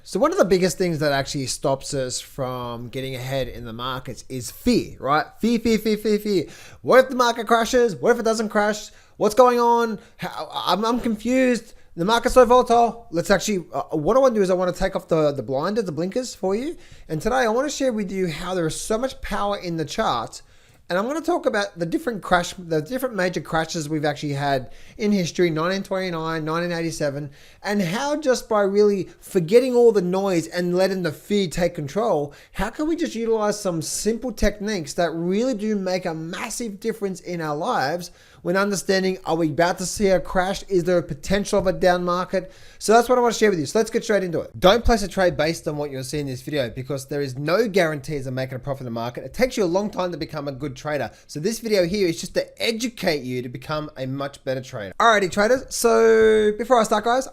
So one of the biggest things that actually stops us from getting ahead in the markets is fear, right? Fear. What if the market crashes? What if it doesn't crash? What's going on? I'm confused. The market's so volatile. Let's actually, what I want to do is I want to take off the blinders, the blinkers for you. And today I want to share with you how there is so much power in the charts. And I'm going to talk about the different major crashes we've actually had in history, 1929, 1987, and how just by really forgetting all the noise and letting the fear take control, how can we just utilize some simple techniques that really do make a massive difference in our lives when understanding, are we about to see a crash? Is there a potential of a down market? So that's what I want to share with you. So let's get straight into it. Don't place a trade based on what you'll see in this video because there is no guarantees of making a profit in the market. It takes you a long time to become a good trader. So this video here is just to educate you to become a much better trader. Alrighty traders, so before I start guys,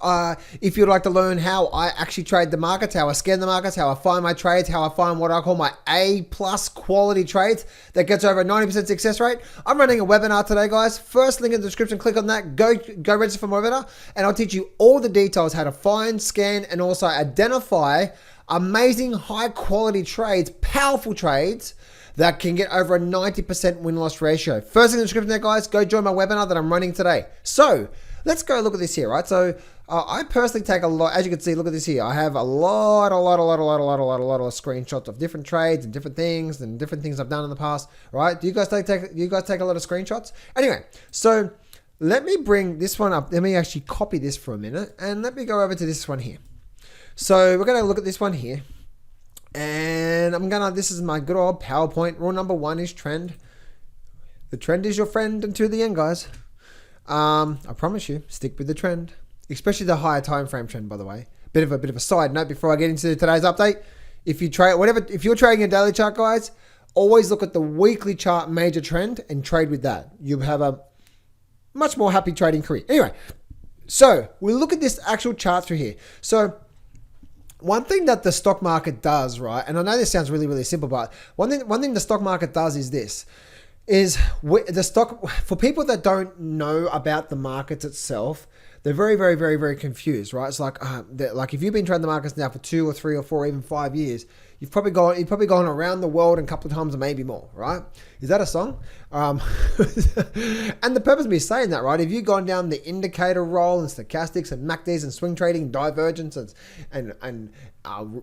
if you'd like to learn how I actually trade the markets, how I scan the markets, how I find my trades, how I find what I call my A+ quality trades that gets over a 90% success rate, I'm running a webinar today guys. First link in the description, click on that, go register for my webinar, and I'll teach you all the details, how to find, scan, and also identify amazing high quality trades, powerful trades that can get over a 90% win-loss ratio. First link in the description there guys, go join my webinar that I'm running today. So let's go look at this here, right? So I personally take a lot, as you can see, look at this here. I have a lot of screenshots of different trades and different things I've done in the past, right? Do you guys take a lot of screenshots? Anyway, so let me bring this one up. Let me actually copy this for a minute and let me go over to this one here. So we're going to look at this one here. And this is my good old PowerPoint. Rule number 1 is trend. The trend is your friend until the end, guys. I promise you, stick with the trend, especially the higher time frame trend, by the way. Bit of a side note before I get into today's update. If you're trading a daily chart, guys, always look at the weekly chart major trend and trade with that. You'll have a much more happy trading career. Anyway, so we look at this actual chart through here. So one thing that the stock market does, right? And I know this sounds really, really simple, but one thing the stock market does is this. For people that don't know about the markets itself, they're very confused, right? It's like if you've been trading the markets now for 2 or 3 or 4 or even 5 years, you've probably gone around the world a couple of times or maybe more, right? Is that a song? And the purpose of me saying that, right? If you've gone down the indicator roll and stochastics and MACDs and swing trading, divergence and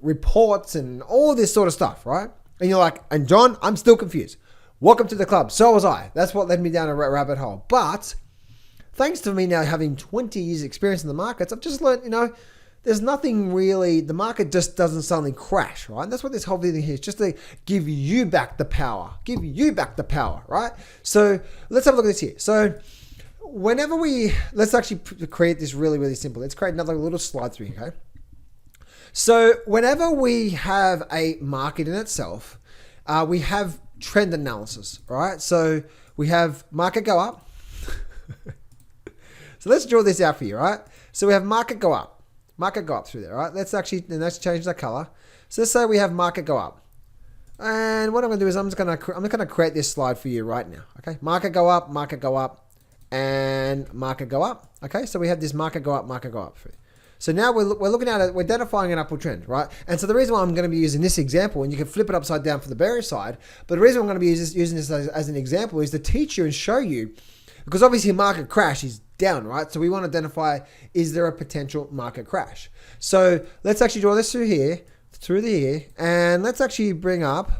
reports and all this sort of stuff, right? And you're like, and John, I'm still confused. Welcome to the club. So was I. That's what led me down a rabbit hole. But thanks to me now having 20 years experience in the markets, I've just learned, there's nothing really, the market just doesn't suddenly crash, right? And that's what this whole video here is, just to give you back the power. Give you back the power, right? So let's have a look at this here. So let's actually create this really, really simple. Let's create another little slide through here, okay? So whenever we have a market in itself, we have trend analysis, right? So we have market go up. So let's draw this out for you, right? So we have market go up through there, right? Let's change the color. So let's say we have market go up. And what I'm going to do is I'm just going to create this slide for you right now, okay? Market go up, and market go up. Okay, so we have this market go up. So now we're looking at it, we're identifying an upward trend, right? And so the reason why I'm going to be using this example, and you can flip it upside down for the bearish side, but the reason I'm going to be using this as an example is to teach you and show you, because obviously market crash is down, right? So we want to identify, is there a potential market crash? So let's actually draw this through here, and let's actually bring up,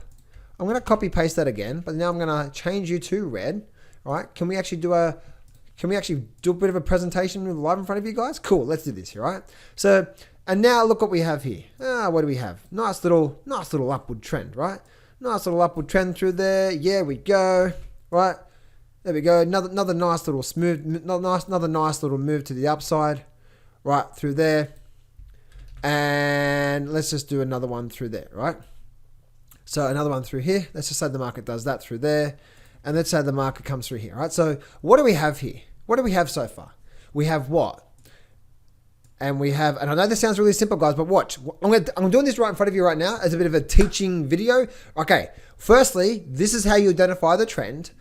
I'm going to copy paste that again, but now I'm going to change you to red, all right? Can we actually do a bit of a presentation live in front of you guys? Cool, let's do this here, right? So, and now look what we have here. What do we have? Nice little upward trend, right? Nice little upward trend through there. Yeah, we go, right? There we go. Another nice little nice little move to the upside, right through there. And let's just do another one through there, right? So another one through here. Let's just say the market does that through there. And let's say the market comes through here, right? So what do we have here? What do we have so far? We have what? And we have, and I know this sounds really simple, guys, but watch. I'm doing this right in front of you right now as a bit of a teaching video. Okay, firstly, this is how you identify the trend.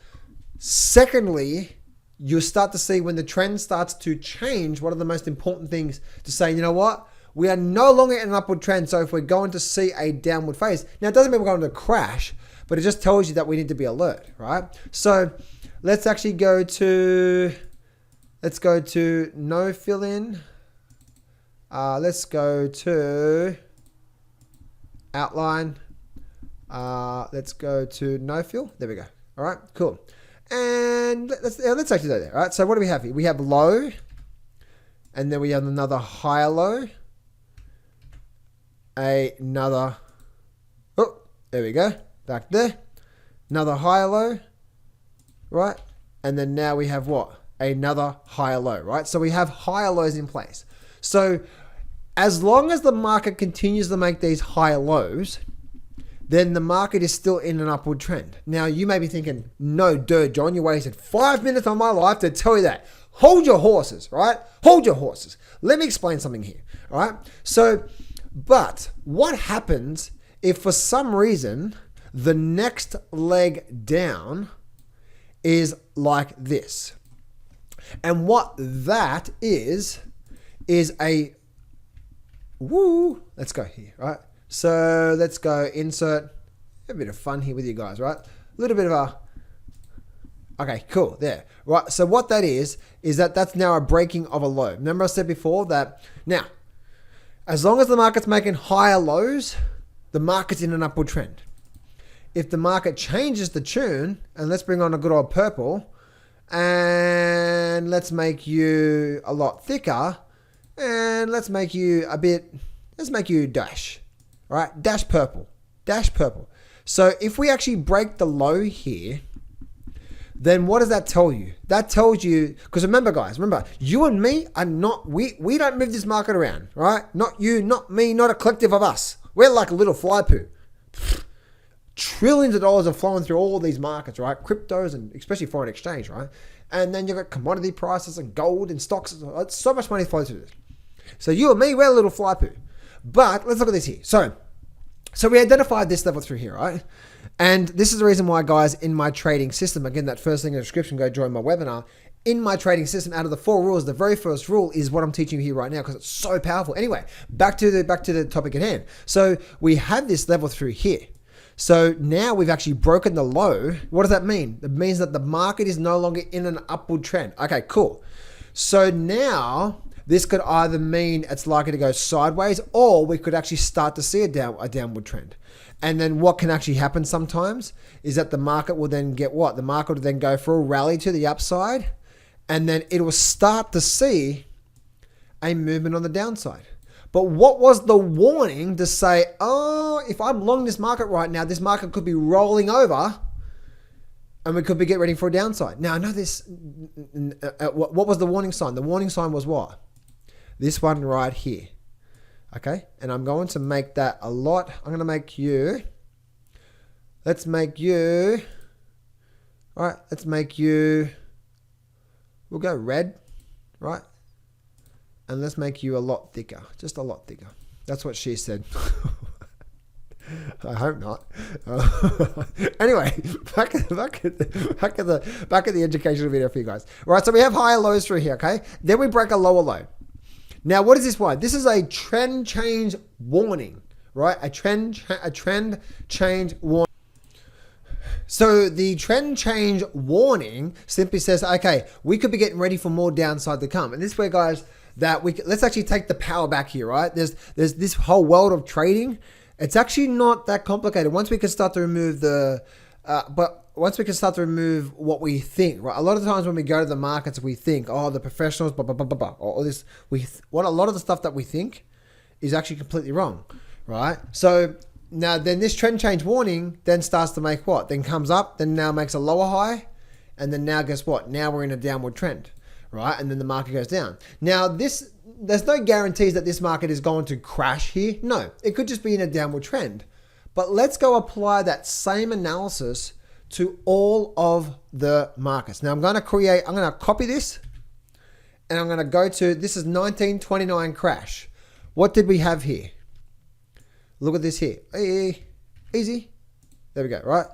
Secondly, you'll start to see when the trend starts to change, what are the most important things to say, you know what? We are no longer in an upward trend. So if we're going to see a downward phase, now it doesn't mean we're going to crash, but it just tells you that we need to be alert, right? So let's actually go to no fill in. Let's go to outline. Let's go to no fill. There we go. All right, cool. And let's actually do that. All right. So what do we have here? We have low, and then we have another higher low. Another. Oh, there we go. Back there. Another higher low. Right. And then now we have what? Another higher low. Right. So we have higher lows in place. So as long as the market continues to make these higher lows, then the market is still in an upward trend. Now, you may be thinking, no, dude, John, you wasted 5 minutes of my life to tell you that. Hold your horses, right? Hold your horses. Let me explain something here, all right? So, but what happens if for some reason the next leg down is like this? And what that is a, let's go here, right? So let's go insert a bit of fun here with you guys, right? A little bit of a, okay, cool, there, right? So what that is that's now a breaking of a low. Remember I said before that now, as long as the market's making higher lows, the market's in an upward trend. If the market changes the tune, and let's bring on a good old purple, and let's make you a lot thicker, and let's make you dash. Right, dash purple. So if we actually break the low here, then what does that tell you? That tells you, because remember guys, you and me are not, we don't move this market around, right? Not you, not me, not a collective of us. We're like a little fly poo. Trillions of dollars are flowing through all these markets, right? Cryptos and especially foreign exchange, right? And then you've got commodity prices and gold and stocks. It's so much money flows through this. So you and me, we're a little fly poo. But let's look at this here. So we identified this level through here, right? And this is the reason why, guys, in my trading system, again, that first link in the description, go join my webinar. In my trading system, out of the 4 rules, the very first rule is what I'm teaching you here right now because it's so powerful. Anyway, back to the topic at hand. So we had this level through here. So now we've actually broken the low. What does that mean? It means that the market is no longer in an upward trend. Okay, cool. So now this could either mean it's likely to go sideways, or we could actually start to see a downward trend. And then what can actually happen sometimes is that the market will then get what? The market will then go for a rally to the upside, and then it will start to see a movement on the downside. But what was the warning to say, oh, if I'm long this market right now, this market could be rolling over and we could be getting ready for a downside. Now, I know this, what was the warning sign? The warning sign was what? This one right here. Okay, and I'm going to make that a lot. I'm going to make you, let's make you, all right, let's make you, we'll go red, right? And let's make you a lot thicker, just a lot thicker. That's what she said. I hope not. Anyway, back at the educational video for you guys. All right, so we have higher lows through here, okay? Then we break a lower low. Now, what is this one? This is a trend change warning, right? A trend change warning. So the trend change warning simply says, okay, we could be getting ready for more downside to come. And this way, guys, that let's actually take the power back here, right? There's this whole world of trading. It's actually not that complicated. Once we can start to remove once we can start to remove what we think, right? A lot of the times when we go to the markets, we think, oh, the professionals, blah, blah, blah, blah, blah. Or this, what a lot of the stuff that we think is actually completely wrong, right? So now then this trend change warning then starts to make what? Then comes up, then now makes a lower high. And then now guess what? Now we're in a downward trend, right? And then the market goes down. Now there's no guarantees that this market is going to crash here. No, it could just be in a downward trend. But let's go apply that same analysis to all of the markets. Now I'm going to copy this and I'm going to go to, this is 1929 crash. What did we have here? Look at this here. Easy. There we go, right?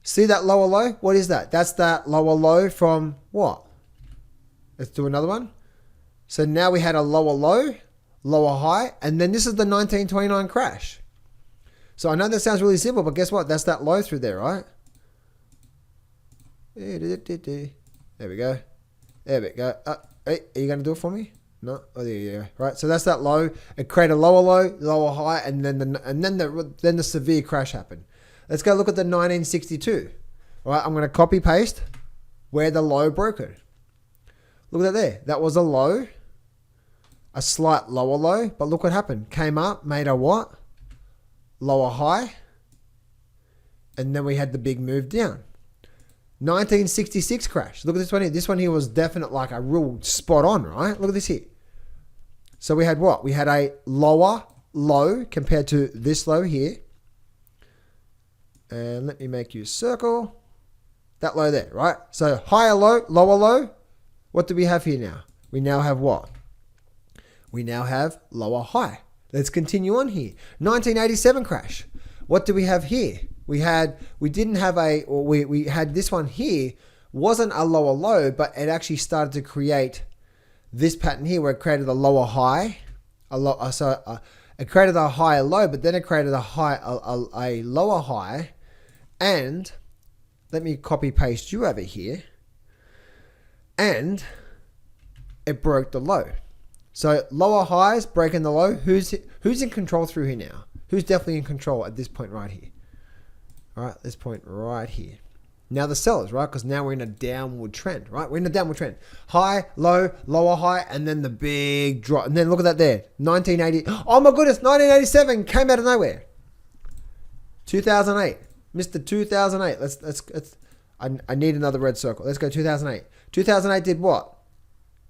See that lower low? What is that? That's that lower low from what? Let's do another one. So now we had a lower lower high, and then this is the 1929 crash. So I know that sounds really simple, but guess what? That's that low through there, right? There we go. There we go. Hey, are you going to do it for me? No. Oh, there you go. Right. So that's that low. It created a lower low, lower high, and then the severe crash happened. Let's go look at the 1962. All right. I'm going to copy paste where the low broke it. Look at that there. That was a low, a slight lower low, but look what happened. Came up, made a what? Lower high, and then we had the big move down. 1966 crash. Look at this one here. This one here was definite, like a real spot on, right? Look at this here. So we had what? We had a lower low compared to this low here. And let me make you a circle. That low there, right? So higher low, lower low. What do we have here now? We now have what? We now have lower high. Let's continue on here. 1987 crash. What do we have here? We had this one here, wasn't a lower low, but it actually started to create this pattern here where it created a lower high, it created a higher low, but then it created a lower high, and let me copy paste you over here, and it broke the low. So lower highs breaking the low. Who's in control through here now? Who's definitely in control at this point right here? All right, this point right here. Now the sellers, right? Because now we're in a downward trend, right? We're in a downward trend. High, low, lower high, and then the big drop. And then look at that there. 1980. Oh my goodness, 1987 came out of nowhere. 2008. Mr. 2008. Let's I need another red circle. Let's go 2008. 2008 did what?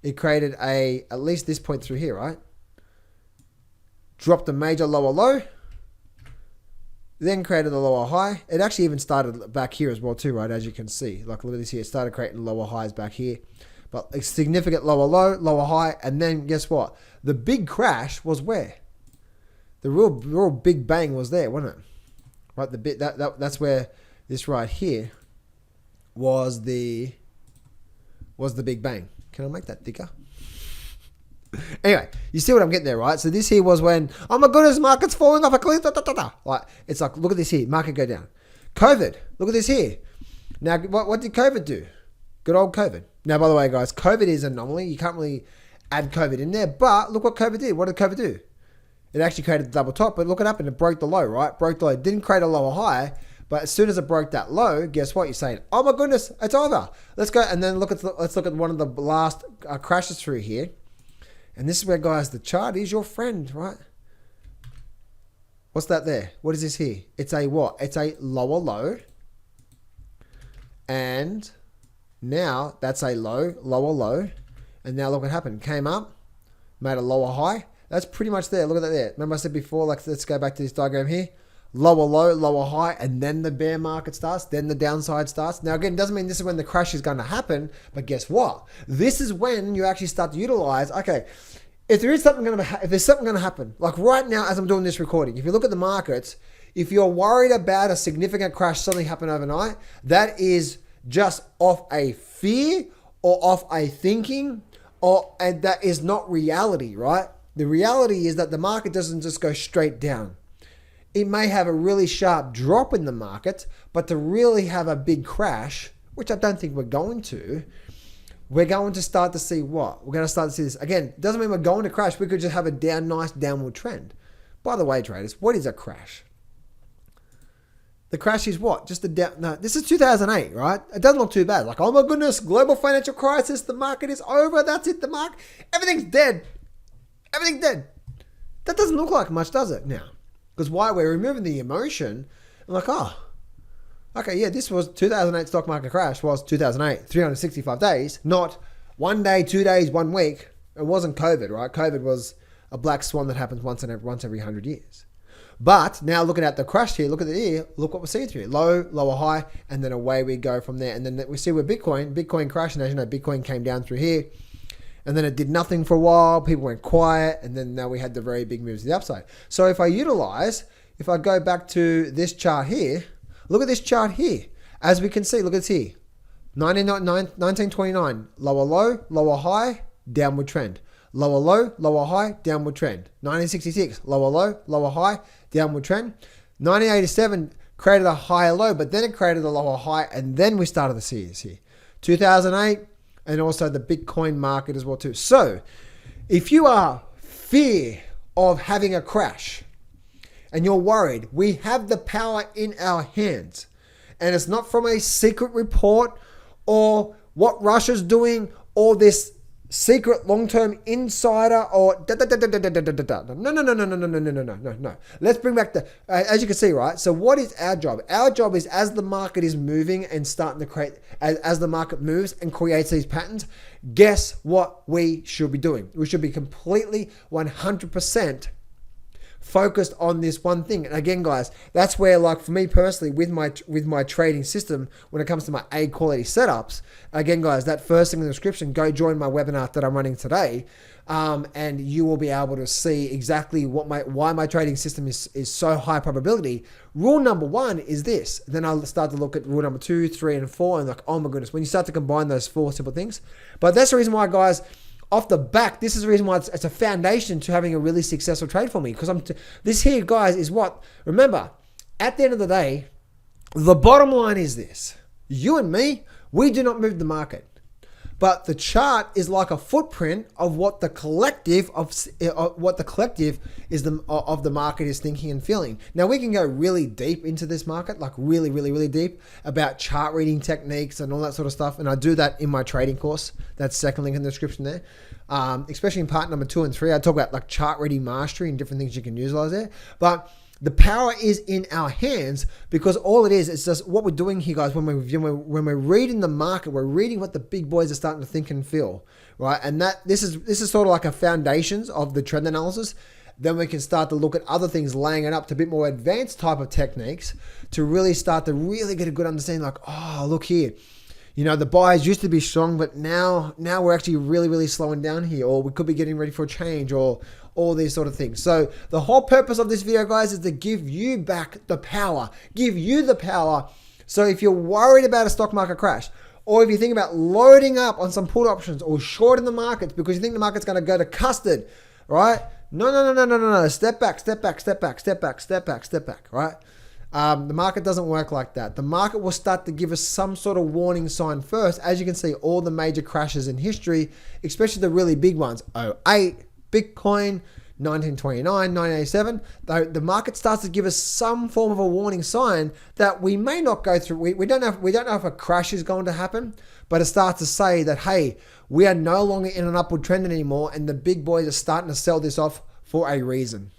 It created at least this point through here, right? Dropped a major lower low. Then created a lower high. It actually even started back here as well too, right? As you can see. Like look at this here. It started creating lower highs back here. But a significant lower low, lower high. And then guess what? The big crash was where? The real big bang was there, wasn't it? Right? That's where this right here was the big bang. Can I make that thicker? Anyway, you see what I'm getting there, right? So this here was when, oh my goodness, market's falling off a cliff. Like, it's like, look at this here, market go down. COVID, look at this here. Now, what did COVID do? Good old COVID. Now, by the way, guys, COVID is an anomaly. You can't really add COVID in there, but look what COVID did. What did COVID do? It actually created the double top, but look what happened. It broke the low, right? Broke the low. It didn't create a lower high, but as soon as it broke that low, guess what? You're saying, oh my goodness, it's over. Let's go and then let's look at one of the last crashes through here. And this is where, guys, the chart is your friend, right? What's that there? What is this here? It's a what? It's a lower low. And now that's a lower low. And now look what happened. Came up, made a lower high. That's pretty much there. Look at that there. Remember I said before, like, let's go back to this diagram here. Lower low, lower high, and then the bear market starts, then the downside starts. Now again, it doesn't mean this is when the crash is going to happen, but guess what? This is when you actually start to utilize, okay, if there's something going to happen, like right now as I'm doing this recording, if you look at the markets, if you're worried about a significant crash suddenly happen overnight, that is just off a fear or off a thinking, and that is not reality, right? The reality is that the market doesn't just go straight down. It may have a really sharp drop in the market, but to really have a big crash, which I don't think we're going to start to see what? We're going to start to see this. Again, it doesn't mean we're going to crash. We could just have a nice downward trend. By the way, traders, what is a crash? The crash is what? Just this is 2008, right? It doesn't look too bad. Like, oh my goodness, global financial crisis, the market is over, that's it, the market, everything's dead. Everything's dead. That doesn't look like much, does it, now? Because why? We're removing the emotion. I'm like, oh, okay, yeah, this was 2008 stock market crash was 2008, 365 days, not 1 day, 2 days, 1 week. It wasn't COVID, right? COVID was a black swan that happens once every 100 years. But now looking at the crash here, look at the year, look what we're seeing through here. Low, lower high, and then away we go from there. And then we see where Bitcoin crashed, and as you know, Bitcoin came down through here. And then it did nothing for a while. People went quiet. And then now we had the very big moves to the upside. So if I go back to this chart here, look at this chart here. As we can see, look at this here. 1929, lower low, lower high, downward trend. lower low, lower high, downward trend. 1966, lower low, lower high, downward trend. 1987 created a higher low, but then it created a lower high, and then we started to see this here. 2008, and also the Bitcoin market as well too. So, if you are fear of having a crash, and you're worried, we have the power in our hands. And it's not from a secret report or what Russia's doing or this secret long-term insider or no. Let's bring back the, as you can see, right? So what is our job? Our job is as the market is moving and starting to create, as the market moves and creates these patterns, guess what we should be doing? We should be completely 100% focused on this one thing. And again, guys, that's where, like, for me personally, with my trading system, when it comes to my A quality setups, again, guys, that first thing in the description, go join my webinar that I'm running today, and you will be able to see exactly why my trading system is so high probability. Rule number 1 is this. Then I'll start to look at rule number 2, 3, and 4, and like, oh my goodness, when you start to combine those 4 simple things. But that's the reason why, guys, off the back, this is the reason why it's a foundation to having a really successful trade for me. Because this here, guys, is what, remember, at the end of the day, the bottom line is this. You and me, we do not move the market. But the chart is like a footprint of what the collective of the market is thinking and feeling. Now we can go really deep into this market, like really, really, really deep about chart reading techniques and all that sort of stuff. And I do that in my trading course. That's second link in the description there. Especially in part number 2 and 3, I talk about like chart reading mastery and different things you can utilize there. But the power is in our hands, because all it is, it's just what we're doing here, guys. When we're reading the market, we're reading what the big boys are starting to think and feel, right? And that this is sort of like a foundations of the trend analysis. Then we can start to look at other things, laying it up to a bit more advanced type of techniques to really start to really get a good understanding. Like, oh, look here. You know, the buyers used to be strong, but now we're actually really, really slowing down here, or we could be getting ready for a change, or all these sort of things. So the whole purpose of this video, guys, is to give you back the power, give you the power. So if you're worried about a stock market crash, or if you think about loading up on some put options or shorting the markets because you think the market's going to go to custard, right? No. Step back, right? The market doesn't work like that. The market will start to give us some sort of warning sign first. As you can see, all the major crashes in history, especially the really big ones, 2008, Bitcoin, 1929, 1987, the market starts to give us some form of a warning sign that we may not go through. We don't know if a crash is going to happen, but it starts to say that, hey, we are no longer in an upward trend anymore, and the big boys are starting to sell this off for a reason.